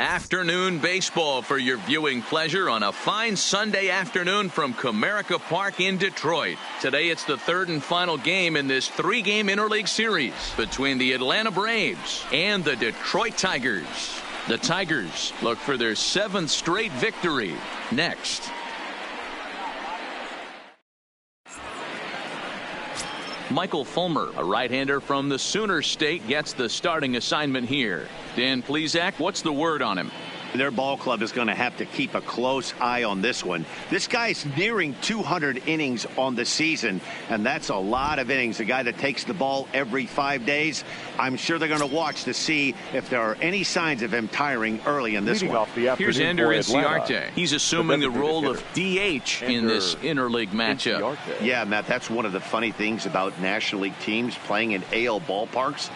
Afternoon baseball for your viewing pleasure on a fine Sunday afternoon from Comerica Park in Detroit. Today it's the third and final game in this three-game interleague series between the Atlanta Braves and the Detroit Tigers. The Tigers look for their 7th straight victory next. Michael Fulmer, a right-hander from the Sooner State, gets the starting assignment here. Dan Plesac, what's the word on him? Their ball club is going to have to keep a close eye on this one. This guy's nearing 200 innings on the season, and that's a lot of innings. A guy that takes the ball every 5 days. I'm sure they're going to watch to see if there are any signs of him tiring early in this one. Here's Ender Inciarte. He's assuming the role of DH in this interleague matchup. Yeah, Matt, that's one of the funny things about National League teams playing in AL ballparks.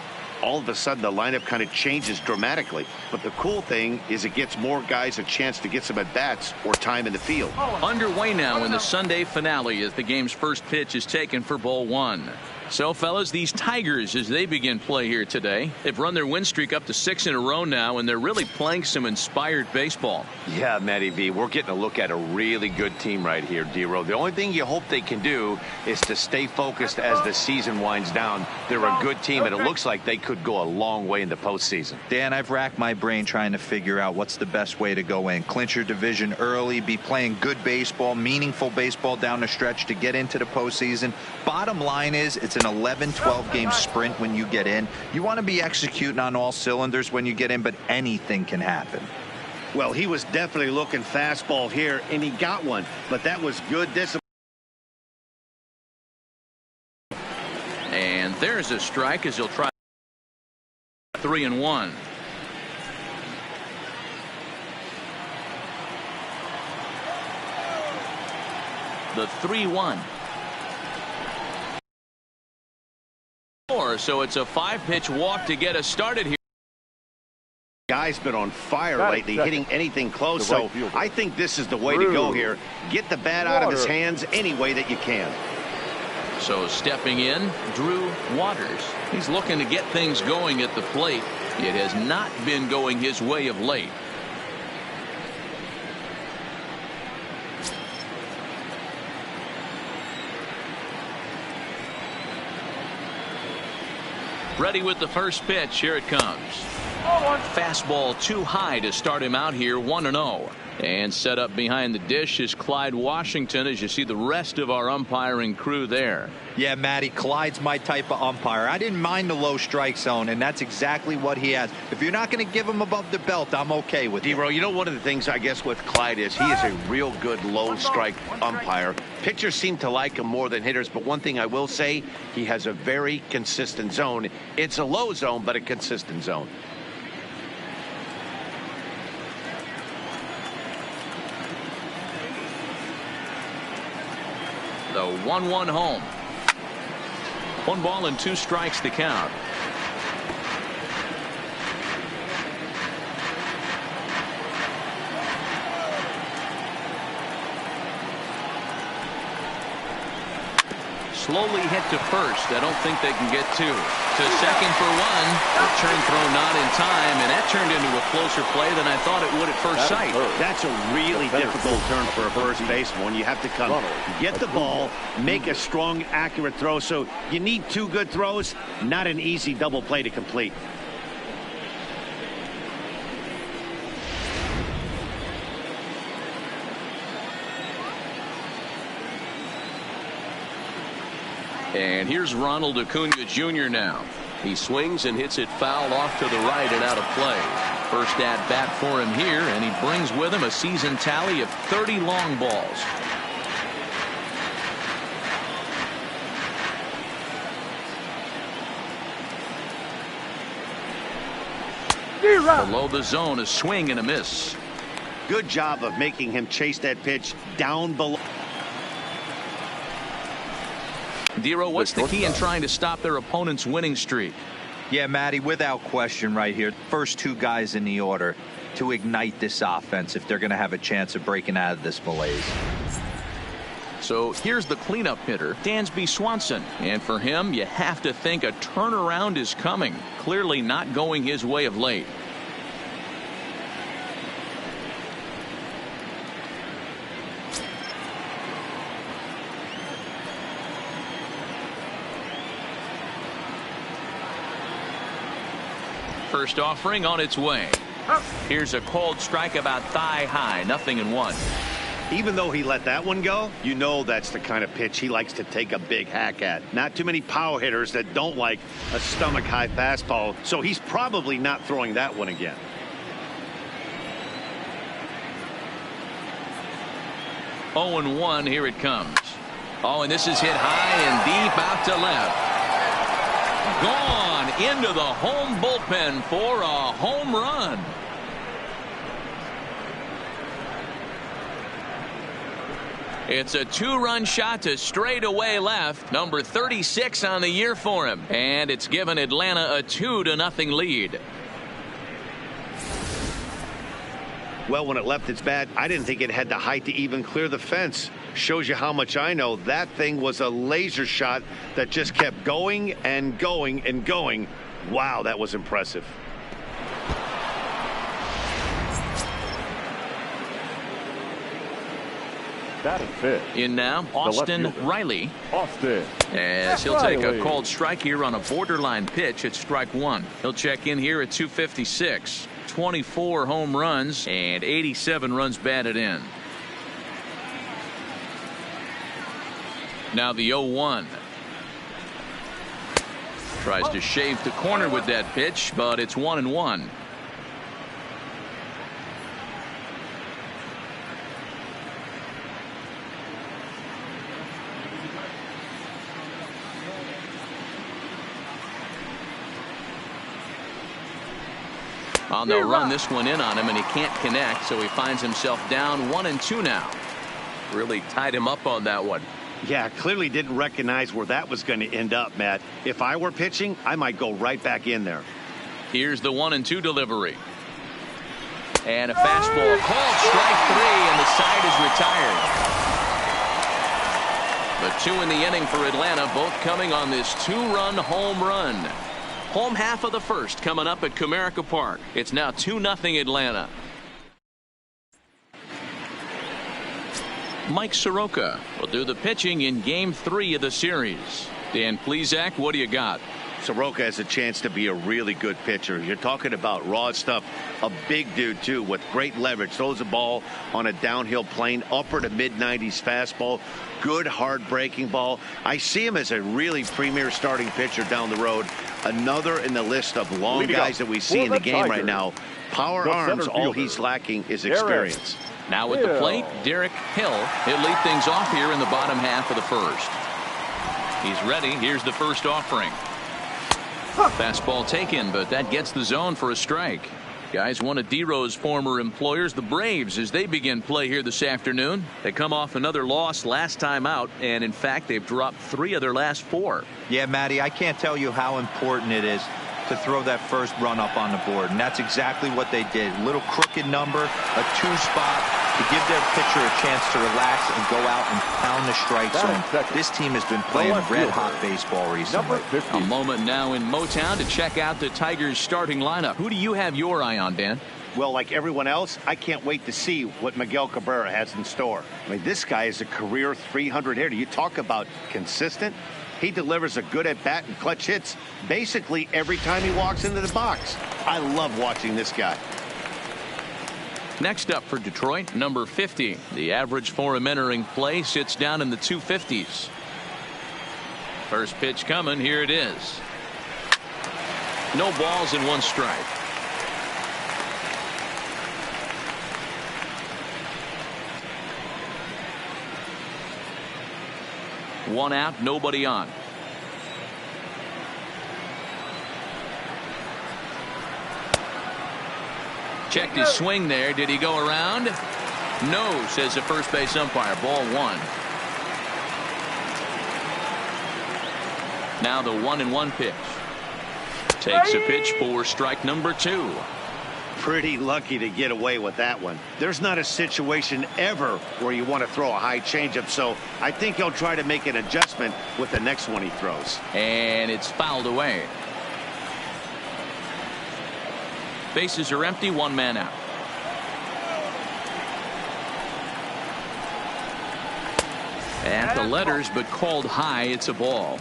All of a sudden the lineup kind of changes dramatically. But the cool thing is it gets more guys a chance to get some at-bats or time in the field. Underway now in the Sunday finale as the game's first pitch is taken for ball one. So, fellas, these Tigers, as they begin play here today, they've run their win streak up to 6 in a row now, and they're really playing some inspired baseball. Yeah, Matty V, we're getting a look at a really good team right here, D-Row. The only thing you hope they can do is to stay focused as the season winds down. They're a good team, and it looks like they could go a long way in the postseason. Dan, I've racked my brain trying to figure out what's the best way to go in. Clinch your division early, be playing good baseball, meaningful baseball down the stretch to get into the postseason. Bottom line is, it's an 11-12 game sprint when you get in. You want to be executing on all cylinders when you get in, but anything can happen. Well, he was definitely looking fastball here, and he got one, but that was good discipline. And there's a strike as he'll try 3-1. The 3-1. So it's a 5-pitch walk to get us started here. Guy's been on fire lately, hitting anything close, so I think this is the way to go here. Get the bat out of his hands any way that you can. So stepping in, Drew Waters. He's looking to get things going at the plate. It has not been going his way of late. Ready with the first pitch. Here it comes. Fastball too high to start him out here. 1-0. And set up behind the dish is Clyde Washington, as you see the rest of our umpiring crew there. Yeah, Matty, Clyde's my type of umpire. I didn't mind the low strike zone, and that's exactly what he has. If you're not going to give him above the belt, I'm okay with it. D-Row, you know, one of the things I guess with Clyde is he is a real good low strike umpire. Pitchers seem to like him more than hitters, but one thing I will say, he has a very consistent zone. It's a low zone, but a consistent zone. The 1-1 home. 1 ball and 2 strikes to count. Slowly hit to first. I don't think they can get 2. To second for 1. Return throw not in time, and that turned into a closer play than I thought it would at first sight. That's a really difficult turn for a first baseman. You have to come get the ball, make a strong, accurate throw. So you need 2 good throws, not an easy double play to complete. And here's Ronald Acuna Jr. now. He swings and hits it foul off to the right and out of play. First at bat for him here, and he brings with him a season tally of 30 long balls. Below the zone, a swing and a miss. Good job of making him chase that pitch down below. D-Row, what's the key in trying to stop their opponent's winning streak? Yeah, Matty, without question right here. First 2 guys in the order to ignite this offense if they're going to have a chance of breaking out of this malaise. So here's the cleanup hitter, Dansby Swanson. And for him, you have to think a turnaround is coming. Clearly not going his way of late. First offering on its way. Here's a cold strike about thigh high, 0-1. Even though he let that one go, you know that's the kind of pitch he likes to take a big hack at. Not too many power hitters that don't like a stomach high fastball, so he's probably not throwing that one again. Oh and 1, here it comes. Oh, and this is hit high and deep out to left. Gone into the home bullpen for a home run. It's a 2-run shot to straightaway left. Number 36 on the year for him. And it's given Atlanta a 2-0 lead. Well, when it left its bat, I didn't think it had the height to even clear the fence. Shows you how much I know. That thing was a laser shot that just kept going and going and going. Wow, that was impressive. In now, Austin Riley. As he'll take a called strike here on a borderline pitch at strike 1. He'll check in here at 256. 24 home runs and 87 runs batted in. Now the 0-1. Tries to shave the corner with that pitch, but it's 1-1. On the run, this one in on him, and he can't connect, so he finds himself down 1-2 now. Really tied him up on that one. Yeah, clearly didn't recognize where that was going to end up, Matt. If I were pitching, I might go right back in there. Here's the 1-2 delivery. And a fastball called strike 3, and the side is retired. The 2 in the inning for Atlanta, both coming on this 2-run home run. Home half of the first coming up at Comerica Park. It's now 2-0 Atlanta. Mike Soroka will do the pitching in Game 3 of the series. Dan Plesac, what do you got? Soroka has a chance to be a really good pitcher. You're talking about raw stuff. A big dude, too, with great leverage. Throws the ball on a downhill plane, upper to mid-90s fastball. Good, hard breaking ball. I see him as a really premier starting pitcher down the road. Another in the list of long guys that we see in the game right now. Power arms, all he's lacking is experience. Now at the plate, Derek Hill. He'll lead things off here in the bottom half of the first. He's ready. Here's the first offering. Fastball taken, but that gets the zone for a strike. Guys, one of D-Rose former employers, the Braves, as they begin play here this afternoon. They come off another loss last time out, and in fact, they've dropped 3 of their last 4. Yeah, Matty, I can't tell you how important it is to throw that first run up on the board, and that's exactly what they did. Little crooked number, a 2-spot to give their pitcher a chance to relax and go out and pound the strike zone. This team has been playing red-hot baseball recently. A moment now in Motown to check out the Tigers' starting lineup. Who do you have your eye on, Dan? Well, like everyone else, I can't wait to see what Miguel Cabrera has in store. I mean, this guy is a career 300 hitter. You talk about consistent. He delivers a good at-bat and clutch hits basically every time he walks into the box. I love watching this guy. Next up for Detroit, number 50. The average for him entering play sits down in the 250s. First pitch coming. Here it is. No balls and 1 strike. One out, nobody on. Checked his swing there. Did he go around? No, says the first base umpire. Ball 1. Now the 1-1 pitch. Takes a pitch for strike number 2. Pretty lucky to get away with that one. There's not a situation ever where you want to throw a high changeup, so I think he'll try to make an adjustment with the next one he throws. And it's fouled away. Bases are empty, 1 man out. At the letters, but called high. It's a ball.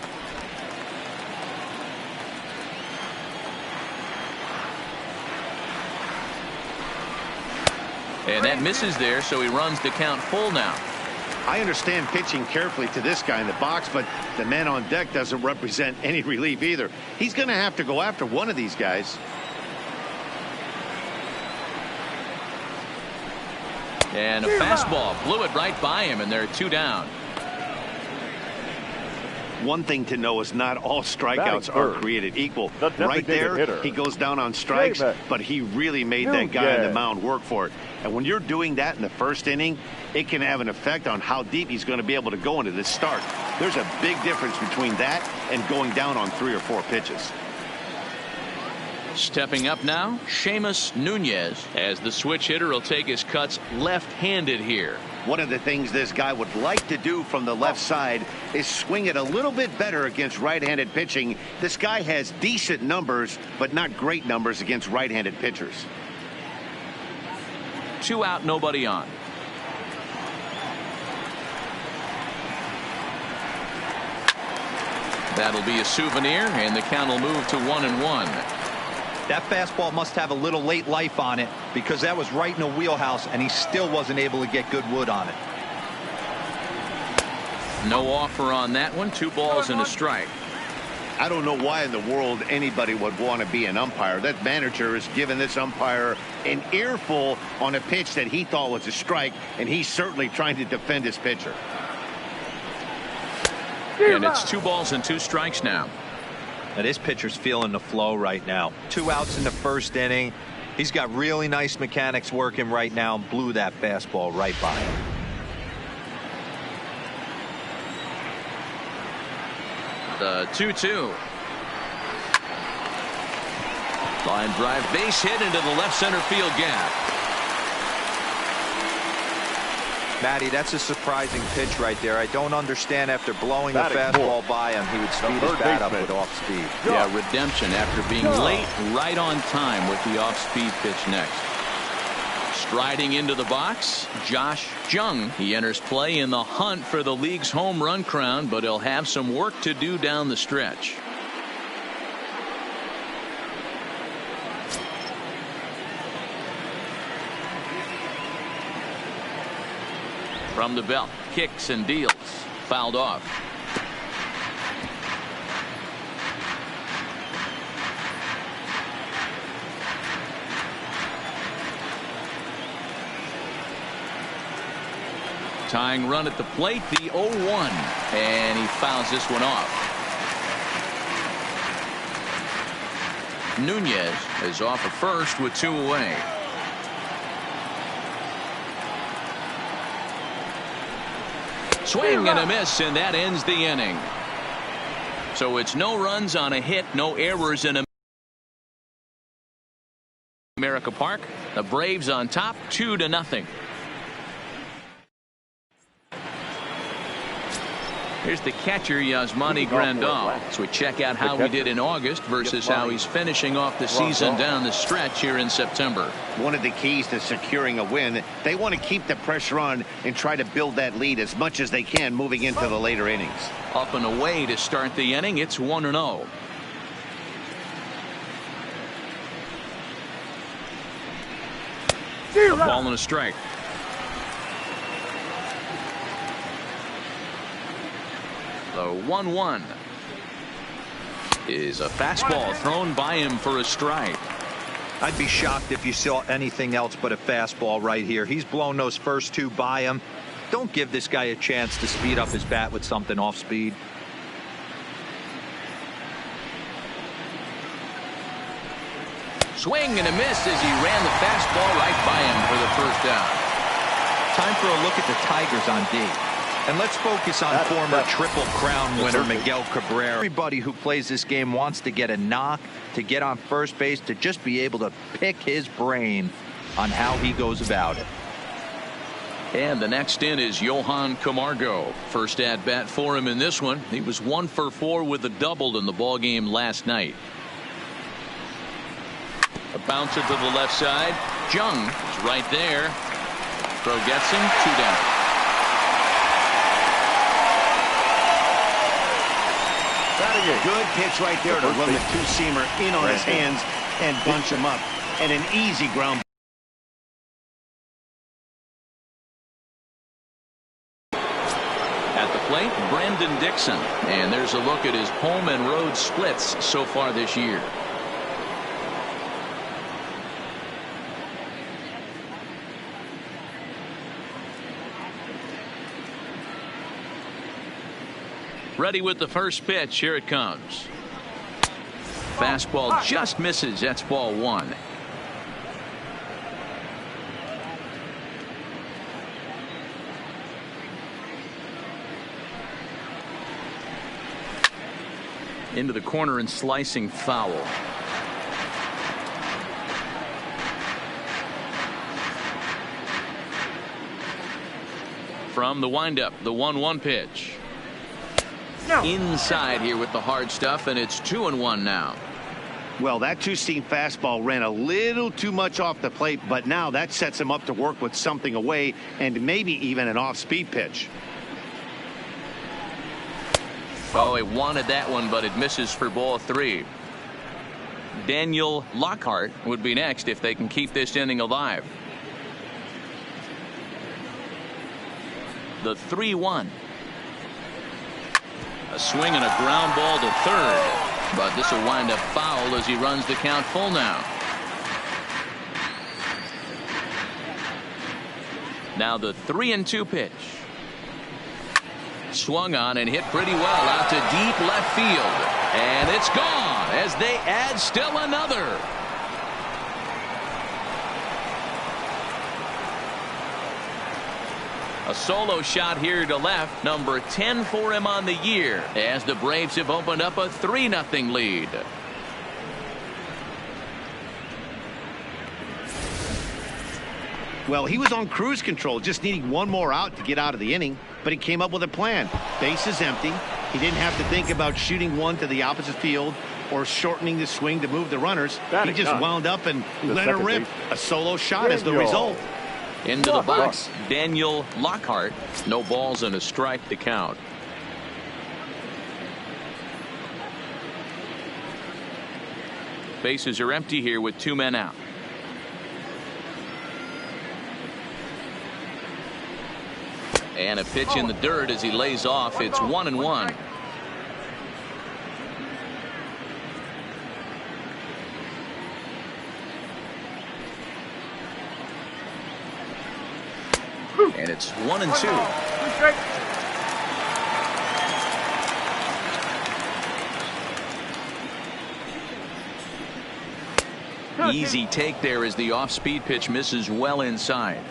And that misses there, so he runs the count full now. I understand pitching carefully to this guy in the box, but the man on deck doesn't represent any relief either. He's going to have to go after one of these guys. And a fastball blew it right by him, and they're 2 down. One thing to know is not all strikeouts are created equal. Right there, he goes down on strikes, but he really made that guy on the mound work for it. And when you're doing that in the first inning, it can have an effect on how deep he's going to be able to go into this start. There's a big difference between that and going down on 3 or 4 pitches. Stepping up now, Seamus Nunez, as the switch hitter will take his cuts left-handed here. One of the things this guy would like to do from the left side is swing it a little bit better against right-handed pitching. This guy has decent numbers, but not great numbers against right-handed pitchers. 2 out, nobody on. That'll be a souvenir, and the count will move to 1-1. That fastball must have a little late life on it, because that was right in the wheelhouse, and he still wasn't able to get good wood on it. No offer on that one. 2 balls and a strike. I don't know why in the world anybody would want to be an umpire. That manager has given this umpire an earful on a pitch that he thought was a strike, and he's certainly trying to defend his pitcher. And it's 2 balls and 2 strikes now. Now this pitcher's feeling the flow right now. 2 outs in the first inning. He's got really nice mechanics working right now and blew that fastball right by him. The 2-2. Line drive, base hit into the left center field gap. Matty, that's a surprising pitch right there. I don't understand, after blowing a fastball by him, he would speed his bat up with off speed. Yeah, redemption after being late, right on time with the off-speed pitch next. Striding into the box, Josh Jung. He enters play in the hunt for the league's home run crown, but he'll have some work to do down the stretch. From the belt, kicks and deals. Fouled off. Tying run at the plate, the 0-1. And he fouls this one off. Nunez is off at first with 2 away. Swing and a miss, and that ends the inning. So it's no runs on a hit, no errors in America Park. The Braves on top, 2-0. Here's the catcher, Yasmani Grandal. So we check out how he did in August versus how he's finishing off the season down the stretch here in September. One of the keys to securing a win, they want to keep the pressure on and try to build that lead as much as they can moving into the later innings. Up and away to start the inning. It's 1-0. A ball and a strike. The 1-1 is a fastball thrown by him for a strike. I'd be shocked if you saw anything else but a fastball right here. He's blown those first 2 by him. Don't give this guy a chance to speed up his bat with something off speed. Swing and a miss as he ran the fastball right by him for the first down. Time for a look at the Tigers on D. And let's focus on former Triple Crown winner Miguel Cabrera. Everybody who plays this game wants to get a knock, to get on first base, to just be able to pick his brain on how he goes about it. And the next in is Johan Camargo. First at bat for him in this one. He was 1 for 4 with a double in the ball game last night. A bouncer to the left side. Jung is right there. Throw gets him, 2 down. Good pitch right there to run the 2-seamer in on his hands and bunch him up. And an easy ground Dixon. And there's a look at his home and road splits so far this year. Ready with the first pitch. Here it comes. Fastball just misses. That's ball one. Into the corner and slicing foul. From the windup, the 1-1 pitch. Inside here with the hard stuff, and it's 2-1 now. Well, that two-seam fastball ran a little too much off the plate, but now that sets him up to work with something away and maybe even an off-speed pitch. Oh, he wanted that one, but it misses for ball three. Daniel Lockhart would be next if they can keep this inning alive. The 3-1. A swing and a ground ball to third, but this will wind up foul as he runs the count full now. Now the 3-2 pitch. Swung on and hit pretty well out to deep left field, and it's gone as they add still another. A solo shot here to left, number 10 for him on the year, as the Braves have opened up a 3-0 lead. Well, he was on cruise control, just needing one more out to get out of the inning, but he came up with a plan. Base is empty. He didn't have to think about shooting one to the opposite field or shortening the swing to move the runners. He just wound up and let her rip. A solo shot as the result. Into the box, Daniel Lockhart. No balls and a strike to count. Bases are empty here with 2 men out. And a pitch in the dirt as he lays off. It's 1-1. And it's 1-2. Easy take there as the off-speed pitch misses well inside.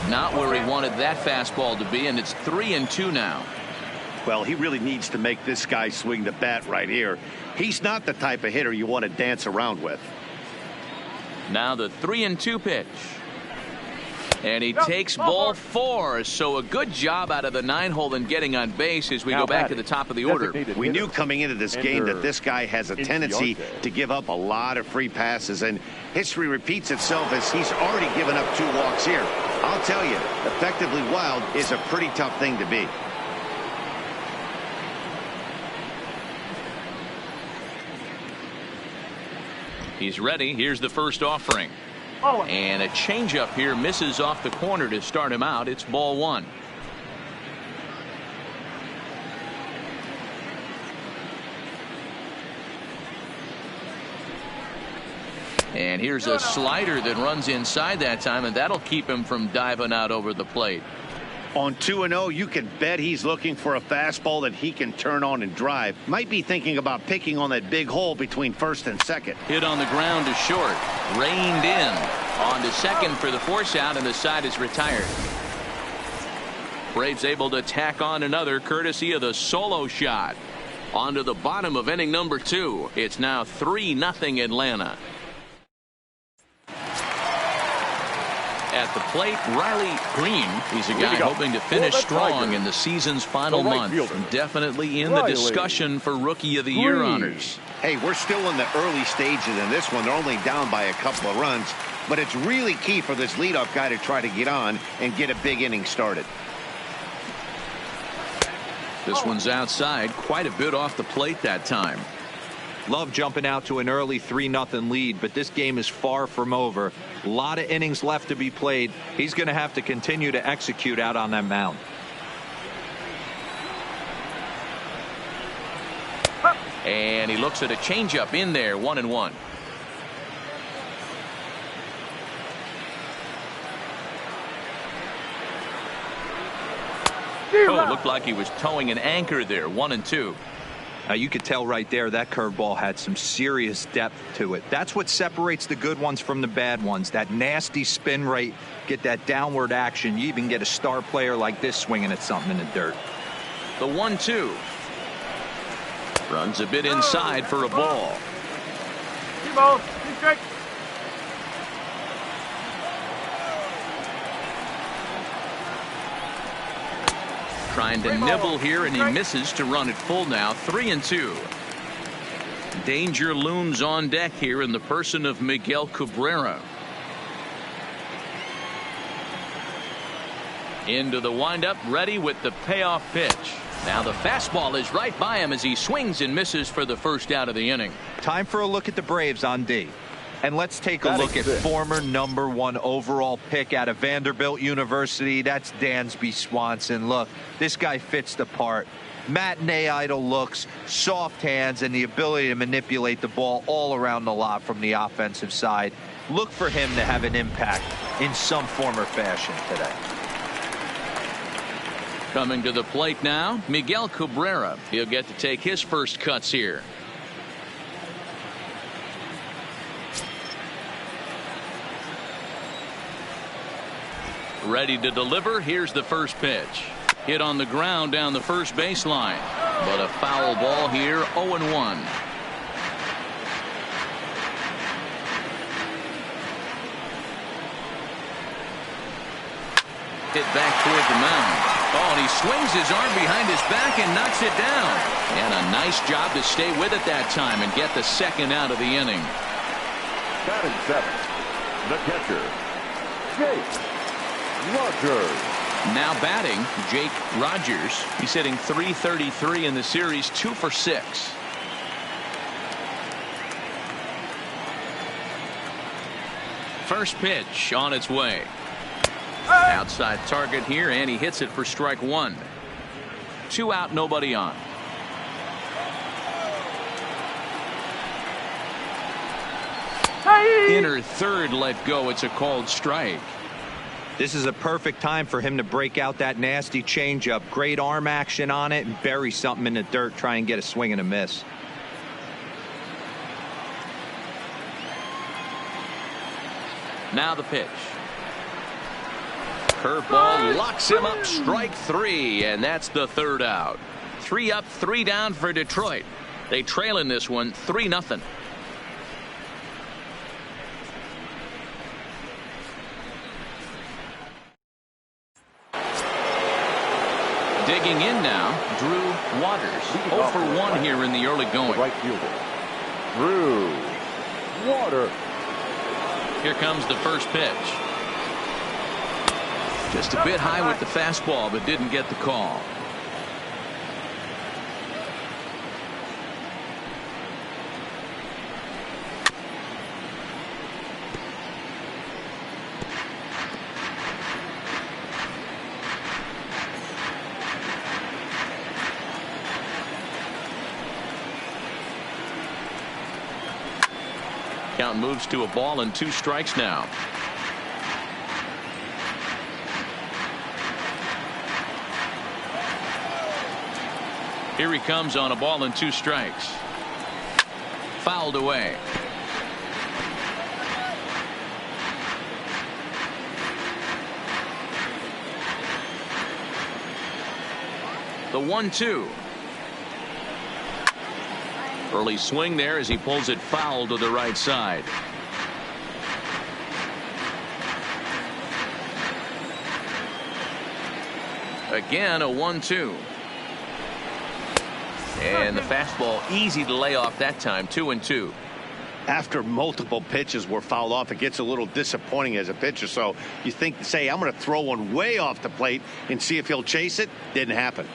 Not where he wanted that fastball to be, and it's 3-2 now. Well, he really needs to make this guy swing the bat right here. He's not the type of hitter you want to dance around with. Now the 3-2 pitch. And he takes ball 4. So a good job out of the 9-hole in getting on base as we go back to the top of the order. We knew coming into this game that this guy has a tendency to give up a lot of free passes, and history repeats itself as he's already given up 2 walks here. I'll tell you, effectively wild is a pretty tough thing to be. He's ready. Here's the first offering. And a changeup here misses off the corner to start him out. It's ball 1. And here's a slider that runs inside that time, and that'll keep him from diving out over the plate. On 2-0, you can bet he's looking for a fastball that he can turn on and drive. Might be thinking about picking on that big hole between first and second. Hit on the ground to short. Reined in. On to second for the force out, and the side is retired. Braves able to tack on another courtesy of the solo shot. On to the bottom of inning number 2. It's now 3-0 Atlanta. At the plate, Riley Green. He's a guy hoping to finish strong in the season's final month. Definitely in the discussion for Rookie of the Year honors. Hey, we're still in the early stages in this one. They're only down by a couple of runs, but it's really key for this leadoff guy to try to get on and get a big inning started. This one's outside, quite a bit off the plate that time. Love jumping out to an early 3-0 lead, but this game is far from over. A lot of innings left to be played. He's going to have to continue to execute out on that mound. And he looks at a changeup in there, 1-1. Oh, it looked like he was towing an anchor there, 1-2. You could tell right there that curveball had some serious depth to it. That's what separates the good ones from the bad ones. That nasty spin rate, get that downward action. You even get a star player like this swinging at something in the dirt. The 1-2. Runs a bit inside for a ball. Trying to nibble here, and he misses to run it full now. 3-2. Danger looms on deck here in the person of Miguel Cabrera. Into the windup, ready with the payoff pitch. Now the fastball is right by him as he swings and misses for the first out of the inning. Time for a look at the Braves on D. And let's take a look at former #1 overall pick out of Vanderbilt University. That's Dansby Swanson. Look, this guy fits the part. Matinee idol looks, soft hands, and the ability to manipulate the ball all around the lot from the offensive side. Look for him to have an impact in some form or fashion today. Coming to the plate now, Miguel Cabrera. He'll get to take his first cuts here. Ready to deliver. Here's the first pitch. Hit on the ground down the first baseline. But a foul ball here, 0-1. Hit back toward the mound. Oh, and he swings his arm behind his back and knocks it down. And a nice job to stay with it that time and get the second out of the inning. Batting seventh, the catcher, Jake Rogers. Now batting, Jake Rogers. He's hitting .333 in the series, 2 for 6. First pitch on its way. Outside target here, and he hits it for strike 1. 2 out, nobody on. Inner third let go. It's a called strike. This is a perfect time for him to break out that nasty changeup. Great arm action on it and bury something in the dirt. Try and get a swing and a miss. Now the pitch. Curveball locks him up. Strike 3, and that's the third out. 3 up, 3 down for Detroit. They trail in this one 3-0. Digging in now, Drew Waters. 0 for 1 here in the early going. Right fielder, Drew Waters. Here comes the first pitch. Just a bit high with the fastball, but didn't get the call. Count moves to a ball and 2 strikes now. Here he comes on a ball and 2 strikes. Fouled away. The 1-2. Early swing there as he pulls it foul to the right side. Again, a 1-2. And the fastball easy to lay off that time. 2-2. After multiple pitches were fouled off, it gets a little disappointing as a pitcher. So you think, say, I'm going to throw one way off the plate and see if he'll chase it. Didn't happen.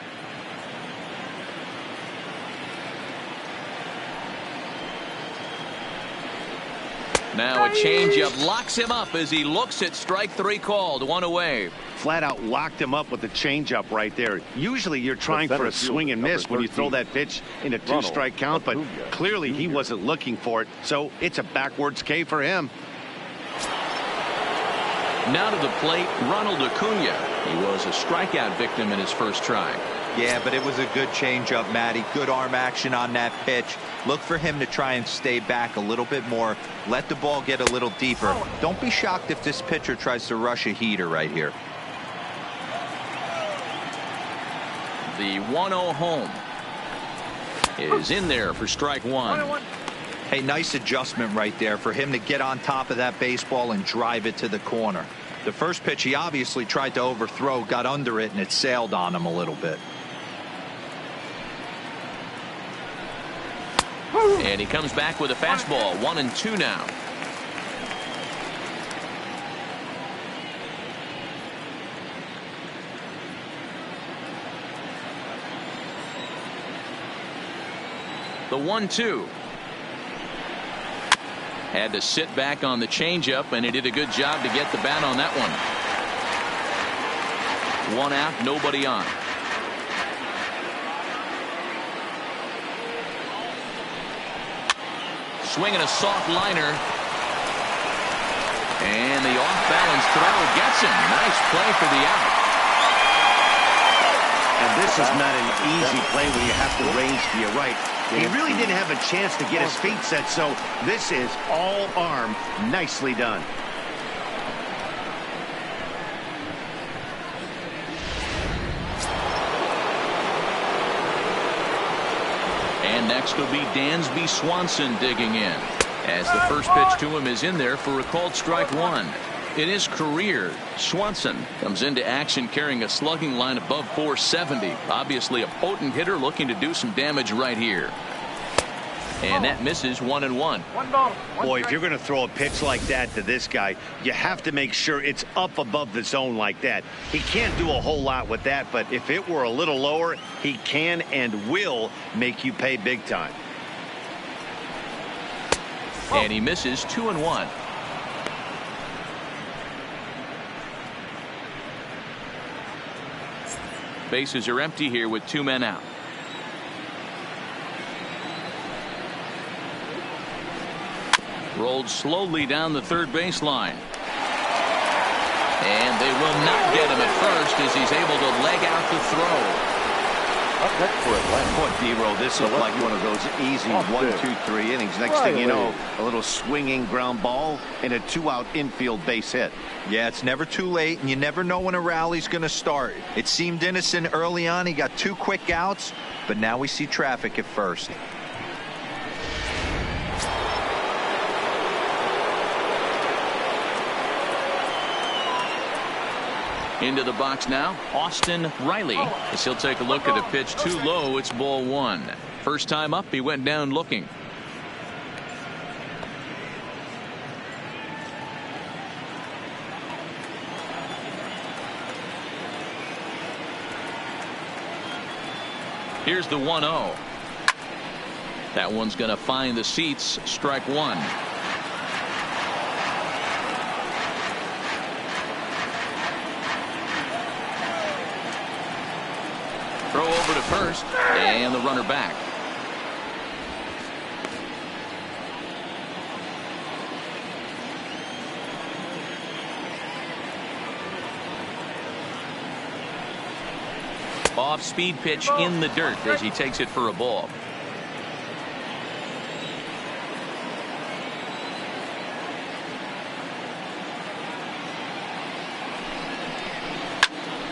Now a changeup locks him up as he looks at strike 3 called. 1 away. Flat out locked him up with the changeup right there. Usually you're trying for a swing and miss when you throw that pitch in a 2-strike count, but clearly he wasn't looking for it, so it's a backwards K for him. Now to the plate, Ronald Acuna. He was a strikeout victim in his first try. Yeah, but it was a good changeup, Matty. Good arm action on that pitch. Look for him to try and stay back a little bit more. Let the ball get a little deeper. Don't be shocked if this pitcher tries to rush a heater right here. The 1-0 home is in there for strike 1. Hey, nice adjustment right there for him to get on top of that baseball and drive it to the corner. The first pitch he obviously tried to overthrow, got under it, and it sailed on him a little bit. And he comes back with a fastball. 1-2 now. The 1-2. Had to sit back on the changeup, and he did a good job to get the bat on that one. 1 out, nobody on. Swinging a soft liner. And the off-balance throw gets him. Nice play for the out. And this is not an easy play when you have to range to your right. He really didn't have a chance to get his feet set, so this is all arm. Nicely done. And next will be Dansby Swanson digging in, as the first pitch to him is in there for a called strike 1. In his career, Swanson comes into action carrying a slugging line above 470. Obviously a potent hitter looking to do some damage right here. And that misses. 1-1. Boy, if you're going to throw a pitch like that to this guy, you have to make sure it's up above the zone like that. He can't do a whole lot with that, but if it were a little lower, he can and will make you pay big time. And he misses. 2-1. Bases are empty here with 2 men out. Rolled slowly down the third baseline. And they will not get him at first as he's able to leg out the throw. Up next for Atlanta. Boy, D-Roll, this looked like one of those easy 1, 2, 3 innings. Next thing you know, a little swinging ground ball and a 2-out infield base hit. Yeah, it's never too late, and you never know when a rally's going to start. It seemed innocent early on. He got 2 quick outs, but now we see traffic at first. Into the box now, Austin Riley, as he'll take a look at a pitch too low. It's ball 1. First time up, he went down looking. Here's the 1-0. That one's going to find the seats. Strike 1. Throw over to first, and the runner back. Off-speed pitch in the dirt as he takes it for a ball.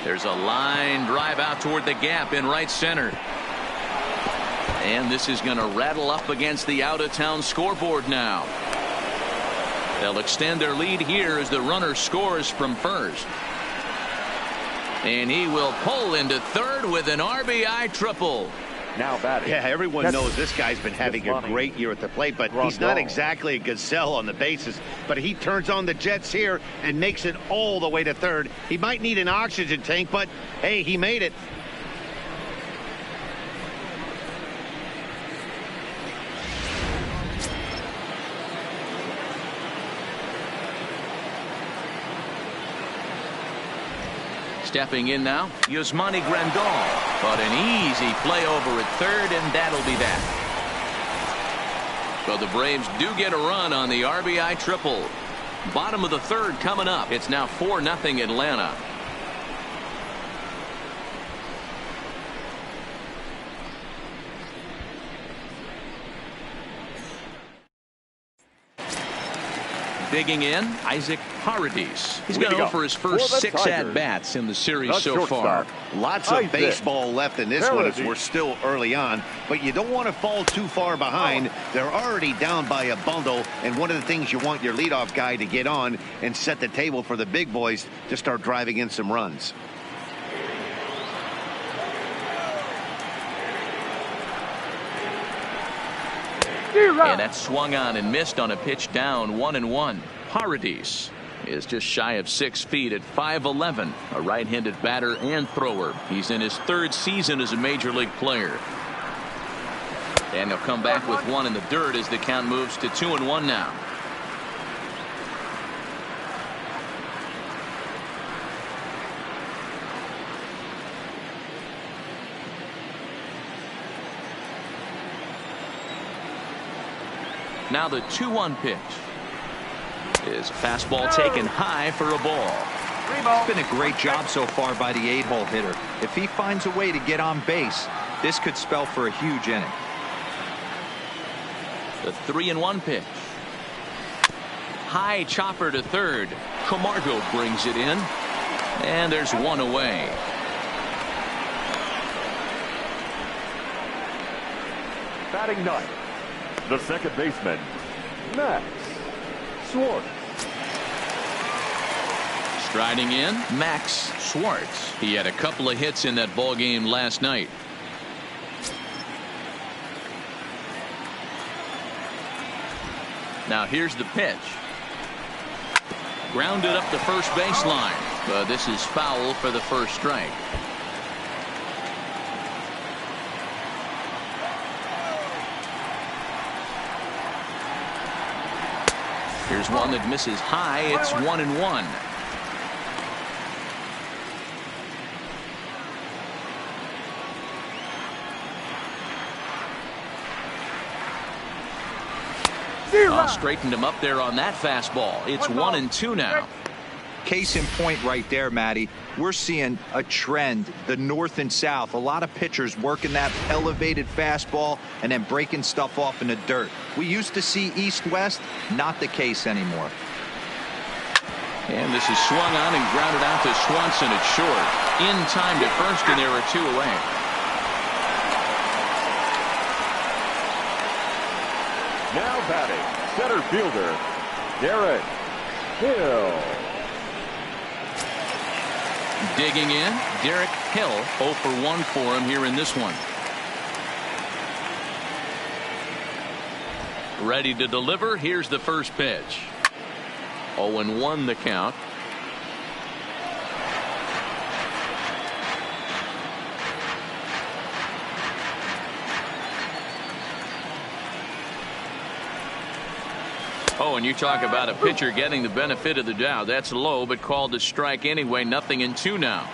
There's a line drive out toward the gap in right center. And this is going to rattle up against the out-of-town scoreboard now. They'll extend their lead here as the runner scores from first. And he will pull into third with an RBI triple. Now batting. Yeah, everyone knows this guy's been having a great year at the plate, but he's not exactly a gazelle on the bases. But he turns on the jets here and makes it all the way to third. He might need an oxygen tank, but hey, he made it. Stepping in now, Yasmani Grandal. But an easy play over at third, and that'll be that. So the Braves do get a run on the RBI triple. Bottom of the third coming up. It's now 4-0 Atlanta. Digging in, Isaac Paradis. He's going to go for his first 6 at-bats in the series so far. Lots of baseball left in this one as we're still early on, but you don't want to fall too far behind. They're already down by a bundle, and one of the things you want your leadoff guy to get on and set the table for the big boys to start driving in some runs. And that swung on and missed on a pitch down 1-1. Paradis is just shy of 6 feet at 5'11", a right-handed batter and thrower. He's in his 3rd season as a major league player. And he'll come back with one in the dirt as the count moves to 2-1 now. Now the 2-1 pitch is a fastball taken high for a ball. It's been a great job so far by the 8-hole hitter. If he finds a way to get on base, this could spell for a huge inning. The 3-1 pitch. High chopper to third. Camargo brings it in, and there's one away. Batting ninth, the second baseman, Max Schwartz. Striding in, Max Schwartz. He had a couple of hits in that ball game last night. Now here's the pitch. Grounded up the first baseline, but this is foul for the first strike. Here's one that misses high. It's 1-1. Straightened him up there on that fastball. It's 1-2 now. Case in point right there, Matty. We're seeing a trend, the north and south. A lot of pitchers working that elevated fastball and then breaking stuff off in the dirt. We used to see east-west, not the case anymore. And this is swung on and grounded out to Swanson at short. In time to first, and there are 2 away. Now batting, center fielder, Derek Hill. Digging in, Derek Hill, 0 for 1 for him here in this one. Ready to deliver. Here's the first pitch. 0-1 the count. Oh, and you talk about a pitcher getting the benefit of the doubt. That's low, but called a strike anyway. 0-2 now.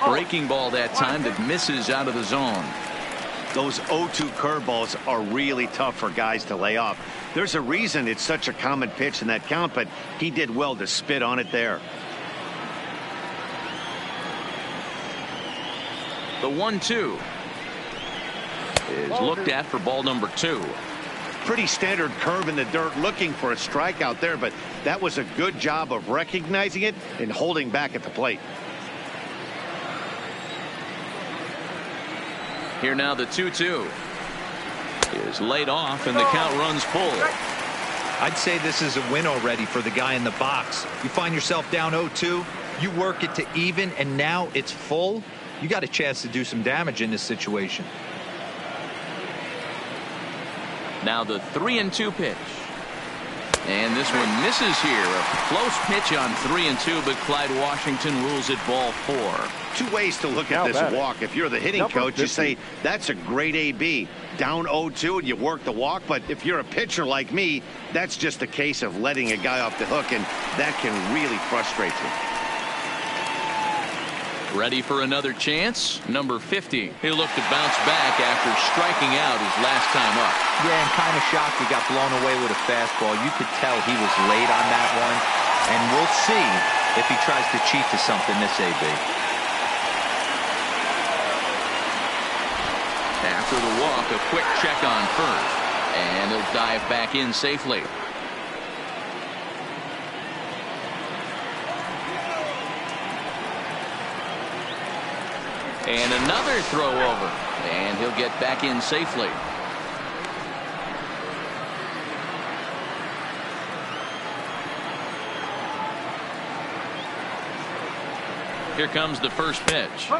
Breaking ball that time that misses out of the zone. Those 0-2 curveballs are really tough for guys to lay off. There's a reason it's such a common pitch in that count, but he did well to spit on it there. The 1-2 is looked at for ball number 2. Pretty standard curve in the dirt, looking for a strikeout there, but that was a good job of recognizing it and holding back at the plate. Here now the 2-2 is laid off, and the count runs full. I'd say this is a win already for the guy in the box. You find yourself down 0-2, you work it to even, and now it's full. You got a chance to do some damage in this situation. Now the 3-2 pitch. And this one misses here. A close pitch on 3-2, but Clyde Washington rules it ball 4. Two ways to look at this walk. If you're the hitting coach, you say, that's a great AB. Down 0-2 and you work the walk. But if you're a pitcher like me, that's just a case of letting a guy off the hook, and that can really frustrate you. Ready for another chance? Number 50. He'll look to bounce back after striking out his last time up. Yeah, and kind of shocked he got blown away with a fastball. You could tell he was late on that one. And we'll see if he tries to cheat to something this AB. After the walk, a quick check on first. And he'll dive back in safely. And another throw over. And he'll get back in safely. Here comes the first pitch.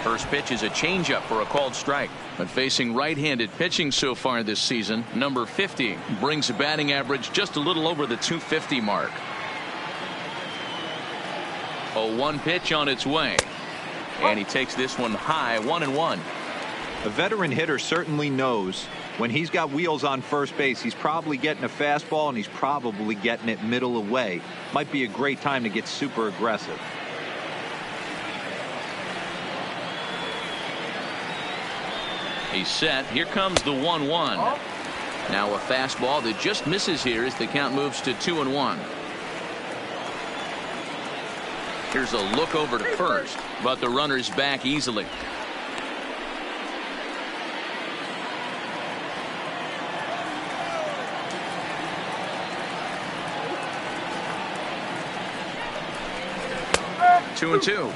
First pitch is a changeup for a called strike. But facing right-handed pitching so far this season, number 50 brings a batting average just a little over the 250 mark. A 1 pitch on its way. And he takes this one high, 1-1. A veteran hitter certainly knows when he's got wheels on first base, he's probably getting a fastball and he's probably getting it middle away. Might be a great time to get super aggressive. He's set. Here comes the 1-1. Now a fastball that just misses here as the count moves to 2-1. Here's a look over to first, but the runner's back easily. Two and two.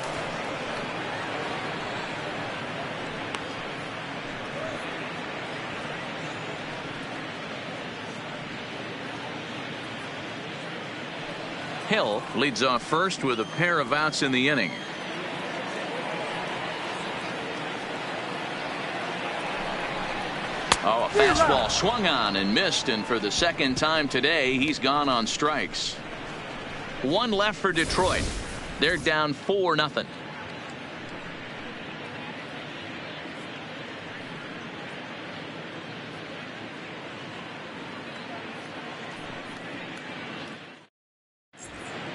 Hill leads off first with a pair of outs in the inning. Oh, a fastball swung on and missed, and for the second time today he's gone on strikes. One left for Detroit. They're down 4-0.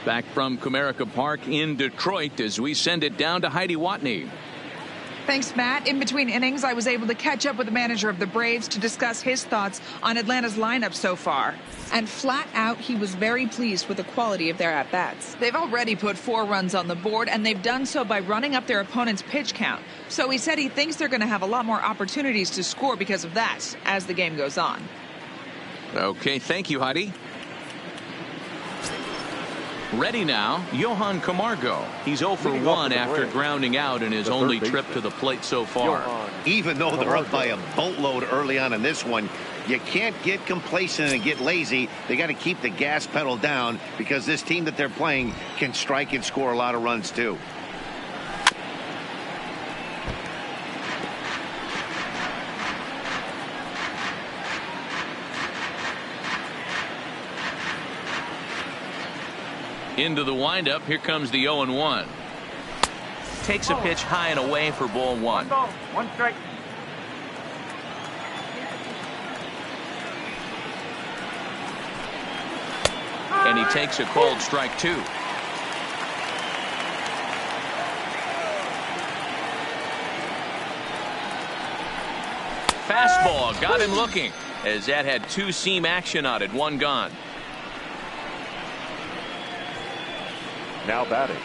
Back from Comerica Park in Detroit as we send it down to Heidi Watney. Thanks, Matt. In between innings, I was able to catch up with the manager of the Braves to discuss his thoughts on Atlanta's lineup so far. And flat out, he was very pleased with the quality of their at-bats. They've already put 4 runs on the board, and they've done so by running up their opponent's pitch count. So he said he thinks they're going to have a lot more opportunities to score because of that as the game goes on. Okay, thank you, Heidi. Ready now, Johan Camargo. He's 0 for 1 after grounding out in his only trip to the plate so far. Even though they're up by a boatload early on in this one, you can't get complacent and get lazy. They got to keep the gas pedal down because this team that they're playing can strike and score a lot of runs too. Into the windup. Here comes the 0-1. Takes a pitch high and away for ball 1. 1 strike. And he takes a called strike 2. Fastball got him looking as that had 2 seam action on it. 1 gone. Now batting,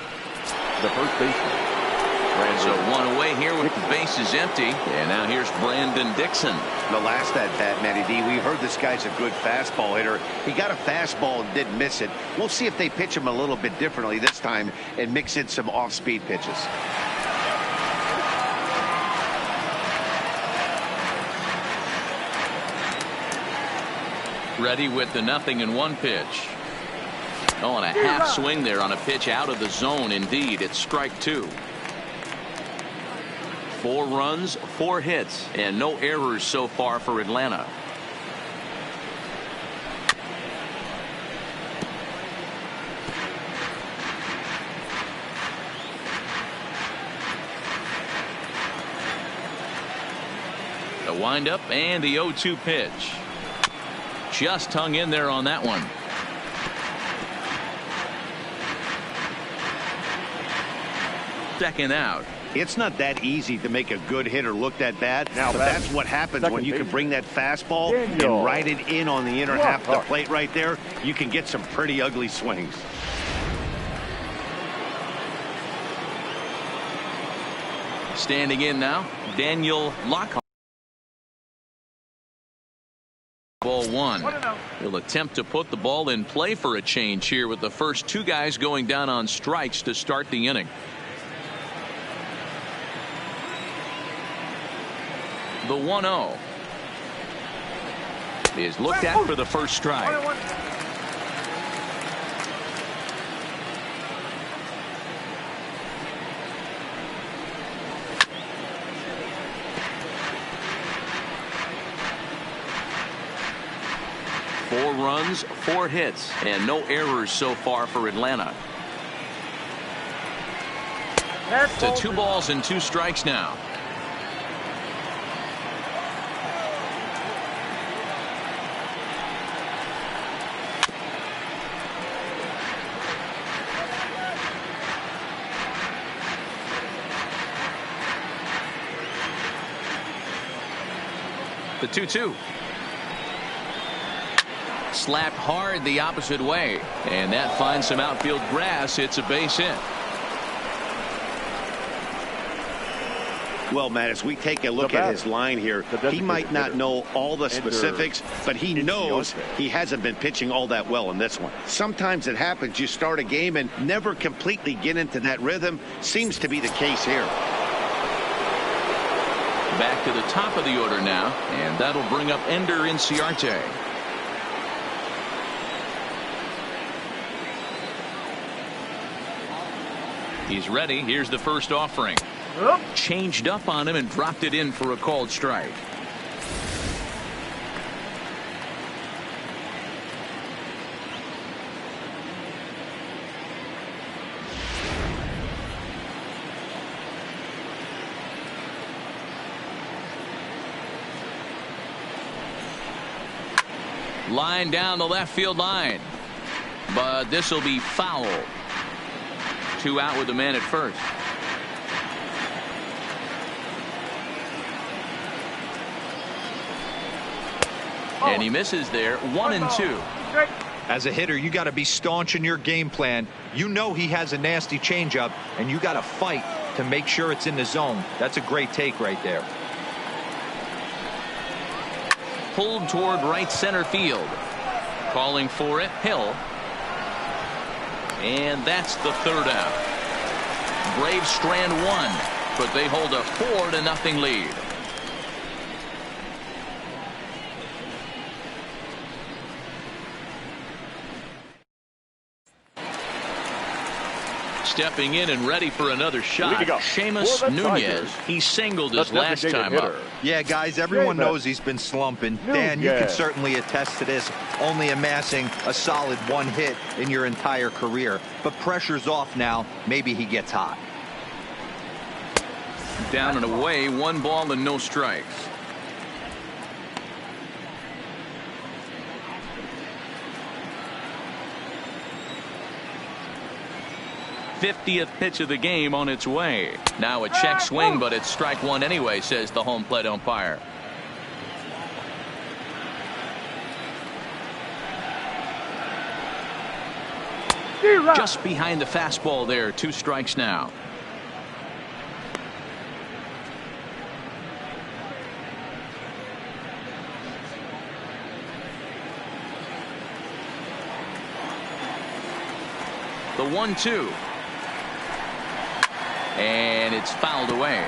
the first baseman. So 1 away here with the bases empty. And now here's Brandon Dixon. The last at bat, Matty D, we heard this guy's a good fastball hitter. He got a fastball and didn't miss it. We'll see if they pitch him a little bit differently this time and mix in some off-speed pitches. Ready with the 0-1 pitch. Oh, and a half swing there on a pitch out of the zone. Indeed, it's strike 2. 4 runs, 4 hits, and no errors so far for Atlanta. windup and the 0-2 pitch. Just hung in there on that one. Second out. It's not that easy to make a good hitter look that bad, Now but that's what happens when you can bring that fastball and ride it in on the inner half of the plate right there. You can get some pretty ugly swings. Standing in now, Daniel Lockhart. Ball one. He'll attempt to put the ball in play for a change here with the first two guys going down on strikes to start the inning. The 1-0 is looked at for the first strike. Four runs, 4 hits, and no errors so far for Atlanta. To 2 balls and 2 strikes now. The 2-2. Slapped hard the opposite way, and that finds some outfield grass. It's a base hit. Well, Matt, as we take a look at his line here, he might not know all the specifics, but he knows he hasn't been pitching all that well in this one. Sometimes it happens. You start a game and never completely get into that rhythm. Seems to be the case here. Back to the top of the order now, and that'll bring up Ender Inciarte. He's ready. Here's the first offering. Changed up on him and dropped it in for a called strike. Line down the left field line, but this will be foul. 2 out with the man at first. And he misses there. 1-2. As a hitter, you got to be staunch in your game plan. You know he has a nasty changeup, and you got to fight to make sure it's in the zone. That's a great take right there. Pulled toward right center field. Calling for it, Hill. And that's the 3rd out. Braves strand 1, but they hold a 4-0 lead. Stepping in and ready for another shot, Seamus Nunez. He singled his last time up. Yeah, guys, everyone knows he's been slumping. Dan, you can certainly attest to this, only amassing a solid 1 hit in your entire career. But pressure's off now. Maybe he gets hot. Down and away, 1 ball and no strikes. '50th pitch of the game on its way. Now a check swing, but it's strike 1 anyway, says the home plate umpire. Just behind the fastball there. 2 strikes now. The 1-2. And it's fouled away.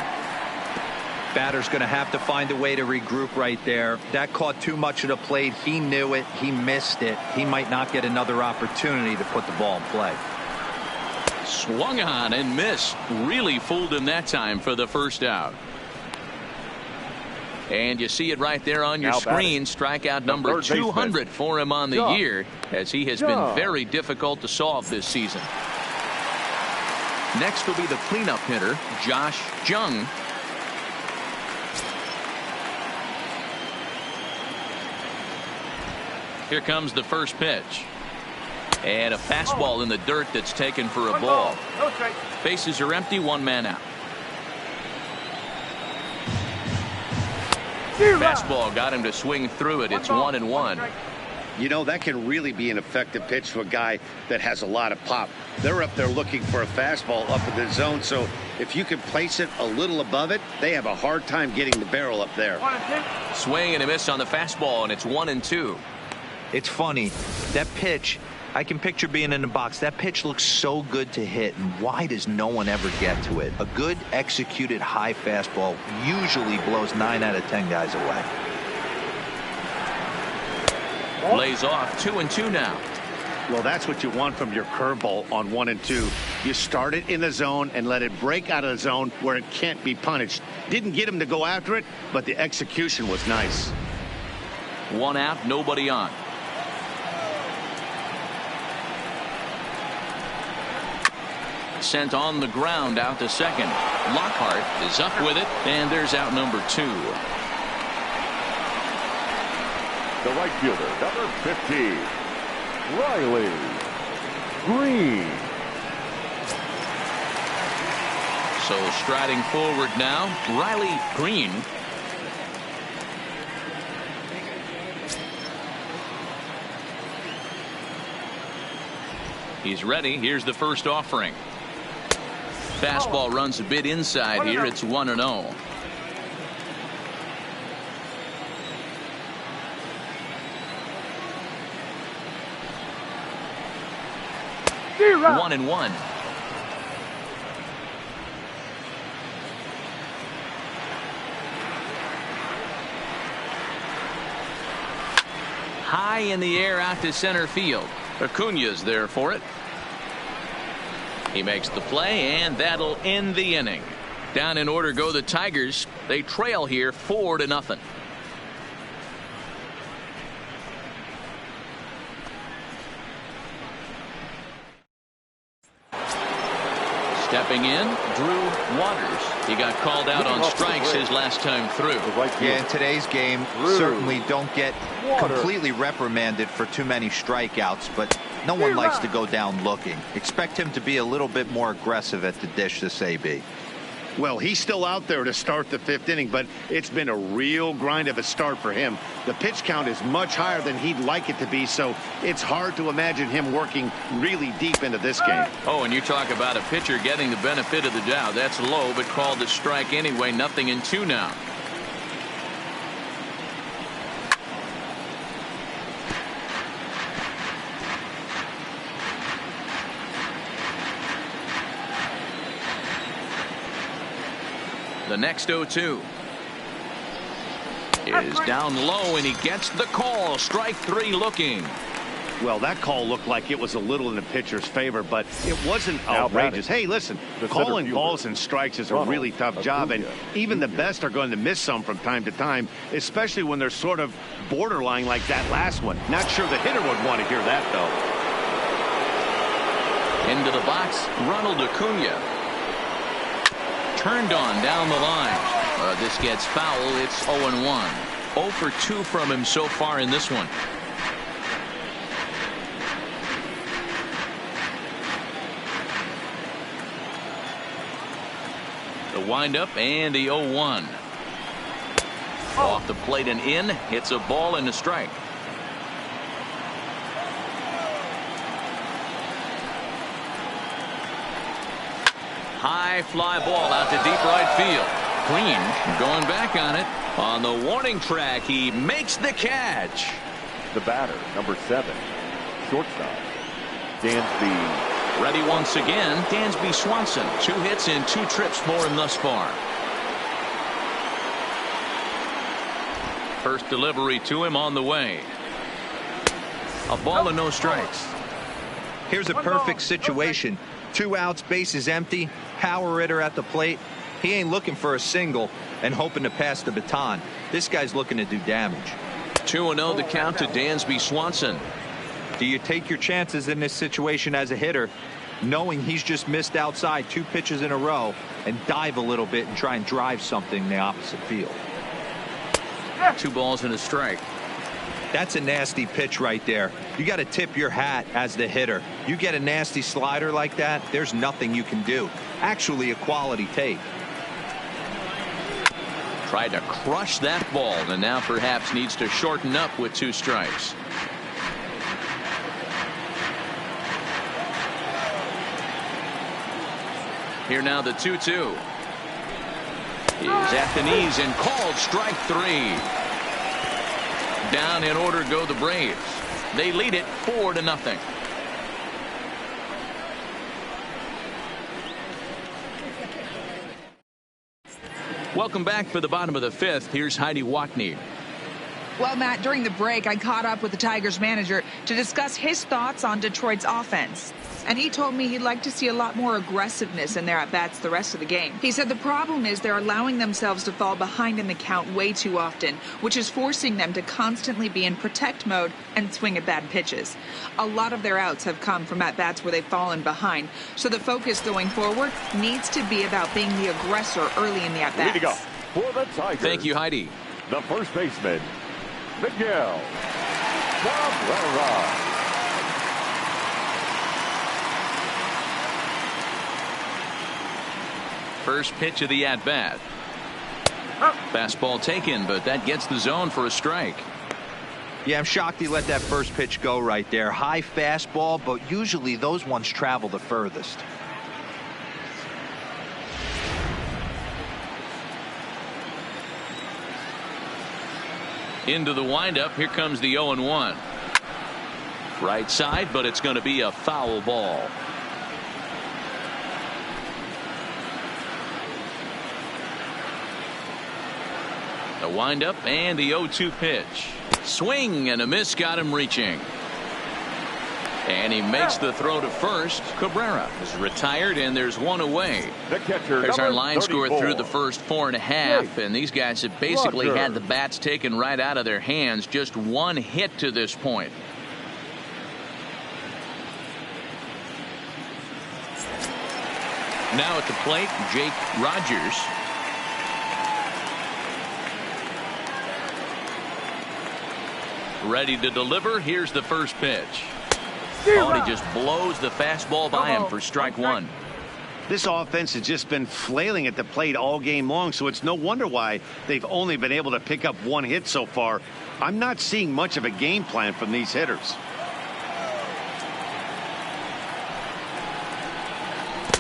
Batter's going to have to find a way to regroup right there. That caught too much of the plate. He knew it. He missed it. He might not get another opportunity to put the ball in play. Swung on and missed. Really fooled him that time for the first out. And you see it right there on your screen. Strikeout number 200 for him on the year, as he has been very difficult to solve this season. Next will be the cleanup hitter, Josh Jung. Here comes the first pitch. And a fastball in the dirt that's taken for a ball. Bases are empty, one man out. Fastball got him to swing through it. It's 1-1. You know, that can really be an effective pitch to a guy that has a lot of pop. They're up there looking for a fastball up in the zone, so if you can place it a little above it, they have a hard time getting the barrel up there. Swing and a miss on the fastball, and it's 1-2. It's funny, that pitch, I can picture being in the box. That pitch looks so good to hit, and why does no one ever get to it? A good executed high fastball usually blows 9 out of 10 guys away. Lays off 2-2 now. Well, that's what you want from your curveball on 1-2. You start it in the zone and let it break out of the zone where it can't be punished. Didn't get him to go after it, but the execution was nice. 1 out, nobody on. Sent on the ground out to second. Lockhart is up with it, and there's out number 2. The right fielder, number 50, Riley Green. So striding forward now, Riley Green. He's ready. Here's the first offering. Fastball runs a bit inside here. It's 1-0. One and one. High in the air out to center field. Acuna's there for it. He makes the play, and that'll end the inning. Down in order go the Tigers. They trail here 4-0. Stepping in, Drew Waters. He got called out on strikes his last time through. Yeah, in today's game, certainly don't get completely reprimanded for too many strikeouts, but no one likes to go down looking. Expect him to be a little bit more aggressive at the dish this AB. Well, he's still out there to start the 5th inning, but it's been a real grind of a start for him. The pitch count is much higher than he'd like it to be, so it's hard to imagine him working really deep into this game. Oh, and you talk about a pitcher getting the benefit of the doubt. That's low, but called a strike anyway. 0-2 now. The next 0-2 is down low, and he gets the call. Strike 3 looking. Well, that call looked like it was a little in the pitcher's favor, but it wasn't outrageous. Hey, listen, calling balls and strikes is a really tough job, and even the best are going to miss some from time to time, especially when they're sort of borderline like that last one. Not sure the hitter would want to hear that, though. Into the box, Ronald Acuna. Turned on down the line. This gets foul. It's 0-1. 0 for 2 from him so far in this one. The windup and the 0-1. Off the plate and in. Hits a ball and a strike. High fly ball out to deep right field. Green going back on it. On the warning track, he makes the catch. The batter, number 7, shortstop, Dansby. Ready once again, Dansby Swanson. 2 hits and 2 trips for him thus far. First delivery to him on the way. A ball and no strikes. Here's a perfect situation. 2 outs, bases empty, power hitter at the plate. He ain't looking for a single and hoping to pass the baton. This guy's looking to do damage. 2-0 the count to Dansby Swanson. Do you take your chances in this situation as a hitter, knowing he's just missed outside 2 pitches in a row, and dive a little bit and try and drive something in the opposite field? 2 balls and a strike. That's a nasty pitch right there. You got to tip your hat as the hitter. You get a nasty slider like that, there's nothing you can do. Actually, a quality take. Tried to crush that ball, and now perhaps needs to shorten up with 2 strikes. Here now the 2-2. He's at the knees and called strike 3. Down in order go the Braves. They lead it 4-0. Welcome back for the bottom of the 5th. Here's Heidi Watney. Well, Matt, during the break, I caught up with the Tigers manager to discuss his thoughts on Detroit's offense. And he told me he'd like to see a lot more aggressiveness in their at-bats the rest of the game. He said the problem is they're allowing themselves to fall behind in the count way too often, which is forcing them to constantly be in protect mode and swing at bad pitches. A lot of their outs have come from at-bats where they've fallen behind, so the focus going forward needs to be about being the aggressor early in the at-bats. Way to go for the Tigers. Thank you, Heidi. The first baseman, Miguel Cabrera. First pitch of the at-bat. Fastball taken, but that gets the zone for a strike. Yeah, I'm shocked he let that first pitch go right there. High fastball, but usually those ones travel the furthest. Into the windup. Here comes the 0-1. Right side, but it's going to be a foul ball. The windup and the 0-2 pitch. Swing and a miss got him reaching. And he makes the throw to first. Cabrera is retired, and there's one away. The catcher, there's our line 34. score through the first 4.5, and these guys have basically had the bats taken right out of their hands. Just one hit to this point. Now at the plate, Jake Rogers. Ready to deliver. Here's the first pitch. Oh, and he just blows the fastball by him for strike 1. This offense has just been flailing at the plate all game long, so it's no wonder why they've only been able to pick up 1 hit so far. I'm not seeing much of a game plan from these hitters.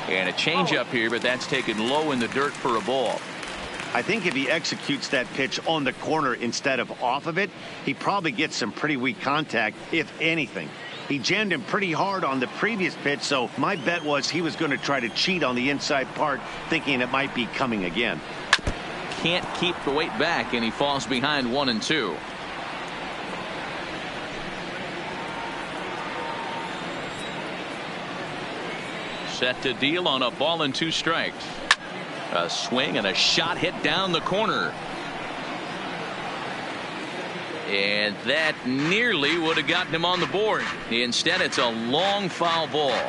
And a changeup here, but that's taken low in the dirt for a ball. I think if he executes that pitch on the corner instead of off of it, he probably gets some pretty weak contact, if anything. He jammed him pretty hard on the previous pitch, so my bet was he was going to try to cheat on the inside part, thinking it might be coming again. Can't keep the weight back, and he falls behind 1-2. Set to deal on a ball and 2 strikes. A swing and a shot hit down the corner. And that nearly would have gotten him on the board. Instead, it's a long foul ball.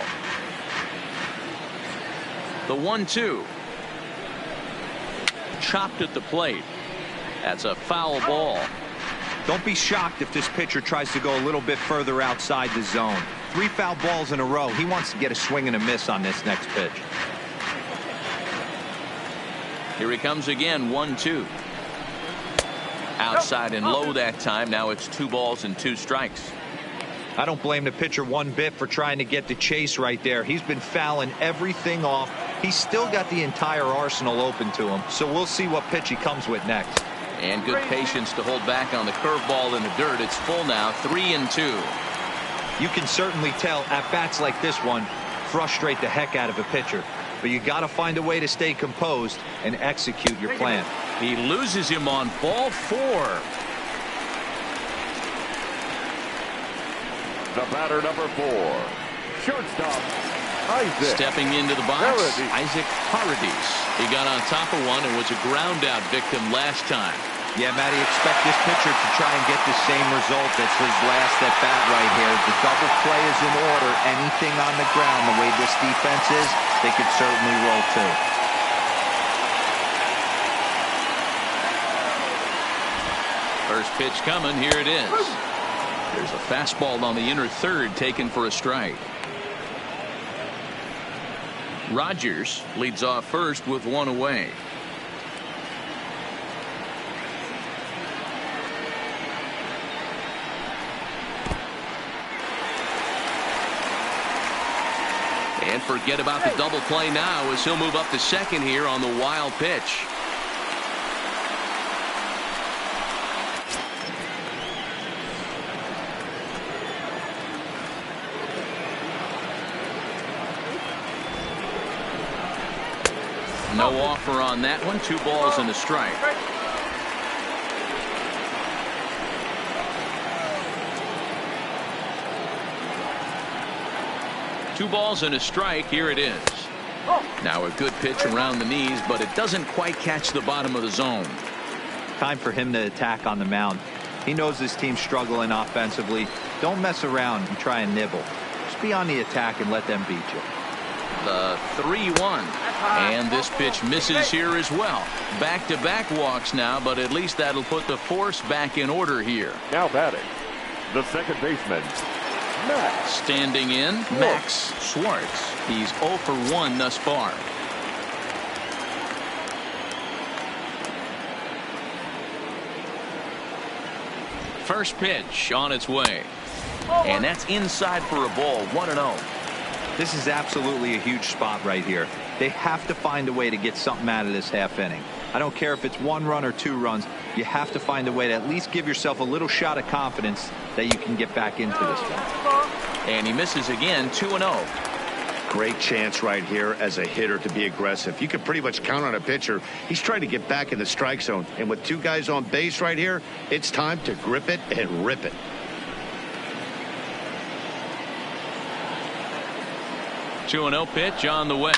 The 1-2. Chopped at the plate. That's a foul ball. Don't be shocked if this pitcher tries to go a little bit further outside the zone. 3 foul balls in a row. He wants to get a swing and a miss on this next pitch. Here he comes again, 1-2. Outside and low that time. Now it's 2 balls and 2 strikes. I don't blame the pitcher one bit for trying to get the chase right there. He's been fouling everything off. He's still got the entire arsenal open to him. So we'll see what pitch he comes with next. And good patience to hold back on the curveball in the dirt. It's full now, 3-2. You can certainly tell at bats like this one frustrate the heck out of a pitcher. But you got to find a way to stay composed and execute your plan. He loses him on ball 4. The batter, number 4, shortstop, Isaac. Stepping into the box, Paradis. Isaac Paradis. He got on top of one and was a ground out victim last time. Yeah, Matty, expect this pitcher to try and get the same result as his last at bat right here. The double play is in order. Anything on the ground, the way this defense is, they could certainly roll too. First pitch coming. Here it is. There's a fastball on the inner third taken for a strike. Rogers leads off first with one away. And forget about the double play now as he'll move up to second here on the wild pitch. No offer on that one. 2 balls and a strike. Two balls and a strike. Here it is. Now a good pitch around the knees, but it doesn't quite catch the bottom of the zone. Time for him to attack on the mound. He knows his team's struggling offensively. Don't mess around and try and nibble. Just be on the attack and let them beat you. The 3-1. And this pitch misses here as well. Back-to-back walks now, but at least that'll put the force back in order here. Now batting, the second baseman, Max. Standing in, Max Schwartz. He's 0 for 1 thus far. First pitch on its way. And that's inside for a ball. 1-0. This is absolutely a huge spot right here. They have to find a way to get something out of this half inning. I don't care if it's 1 run or 2 runs. You have to find a way to at least give yourself a little shot of confidence that you can get back into this one. And he misses again. 2-0. Great chance right here as a hitter to be aggressive. You can pretty much count on a pitcher. He's trying to get back in the strike zone. And with 2 guys on base right here, it's time to grip it and rip it. 2-0 pitch on the way.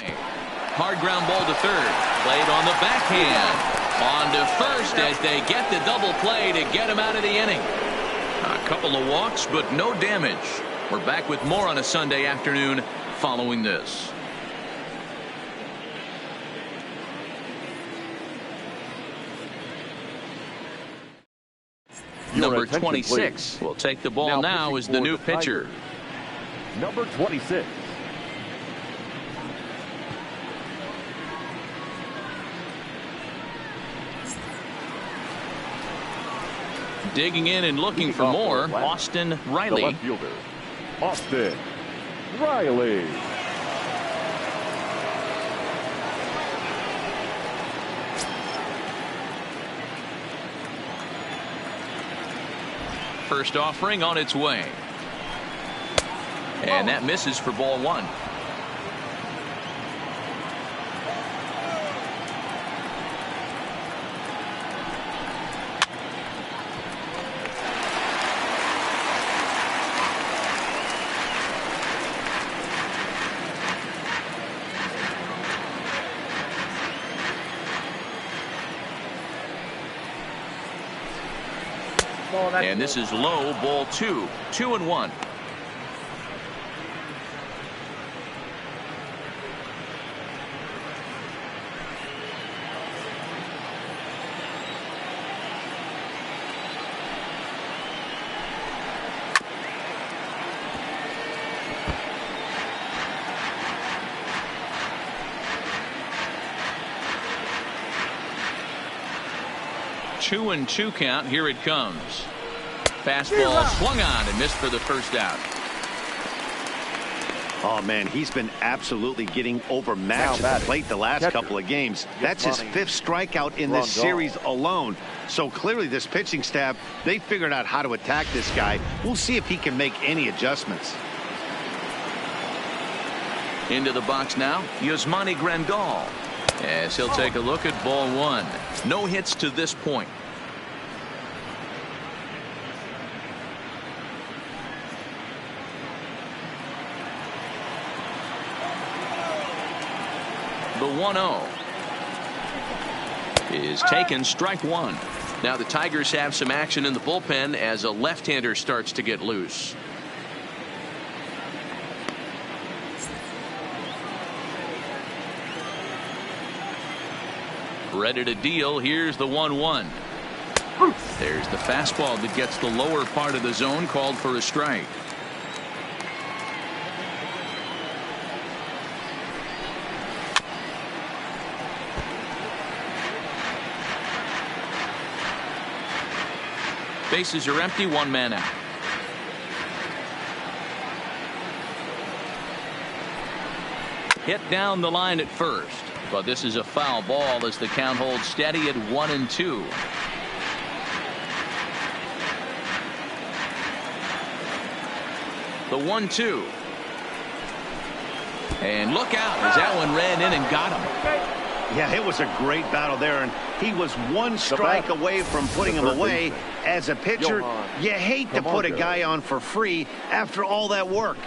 Hard ground ball to third. Played on the backhand. On to first as they get the double play to get him out of the inning. A couple of walks, but no damage. We're back with more on a Sunday afternoon following this. Number 26 will take the ball now as the new pitcher. Number 26. Digging in and looking for more, Austin Riley. The left fielder, Austin Riley. First offering on its way. And that misses for ball 1. And this is low, ball 2. 2-1. Two and 2 count. Here it comes. Fastball swung on and missed for the first out. Oh, man, he's been absolutely getting overmatched at the plate the last couple of games. That's his 5th strikeout in this series alone. So clearly this pitching staff, they figured out how to attack this guy. We'll see if he can make any adjustments. Into the box now, Yasmani Grandal. As he'll take a look at ball 1. No hits to this point. The 1-0 is taken, strike 1. Now the Tigers have some action in the bullpen as a left-hander starts to get loose. Ready to deal. Here's the 1-1. There's the fastball that gets the lower part of the zone, called for a strike. Bases are empty, one man out. Hit down the line at first, but this is a foul ball as the count holds steady at 1-2. The 1-2. And look out as that one ran in and got him. Yeah, it was a great battle there, and he was one strike away from putting him away. As a pitcher, you hate to put a guy on for free after all that work.